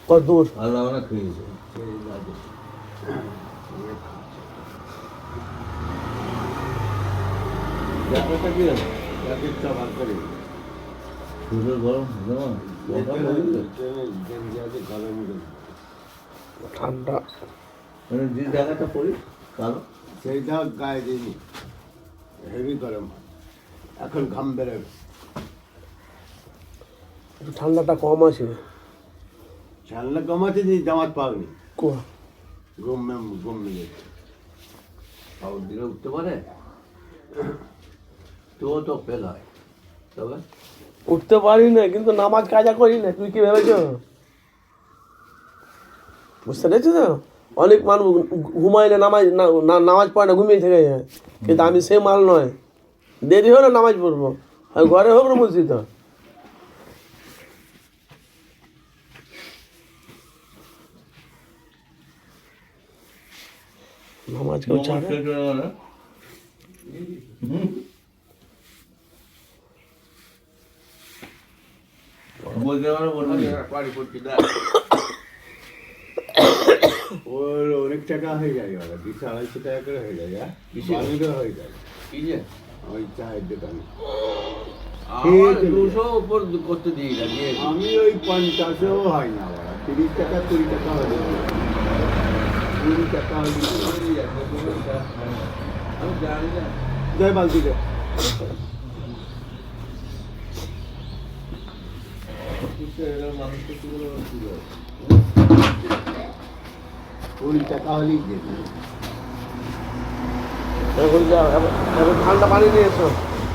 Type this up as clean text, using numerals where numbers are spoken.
কত দূর? আল্লাহ অনেক খেয়েছে জায়গাটা কি জ্যাকেটটা বার করে সুন্দর গরম যেমন ঠান্ডা মানে যে জায়গাটা পড়ি কালো সেইটা গায়ে দিইনি হেভি গরম এখন ঘাম বেরোবে একটু ঠান্ডাটা কম আছে। ঠান্ডা কমাতে দিয়ে জামাত পাওনি কুয়া ঘুম মিলে খাবার দিলে উঠতে পারে তো ফেল হয় তবে উঠতে পারি না, কিন্তু নামাজ কাজা করি না। তুই কি ভেবেছ? বুঝতে পেরেছি তো, অনেক মানুষ ঘুমাইলে নামাজ পড়ে না, ঘুমিয়ে থেকে যায়। কিন্তু আমি সে মাল নয়, দেরি হলে নামাজ পড়বো, ঘরে হোক না মসজিদ। নামাজ কেউ ছাড়ে? ওর অনেক টাকা হয়ে যায়, ওরা 200-250 টাকা করে হয়ে যায়। বাঙালিরও হয়ে যায় কি যে ওই চায়ের দোকানে। আমার 200 উপর করতে দিই না দিয়ে আমি ওই 50-ও হয় না, ওরা 30 টাকা 20 টাকা হয়ে যায়, 20 টাকা হলে আমি জানি না জয় বালতিতে মানুষকে কি বলে 20 টাকা হলেই যেত। এখন ঠান্ডা পানি নিয়ে এসো।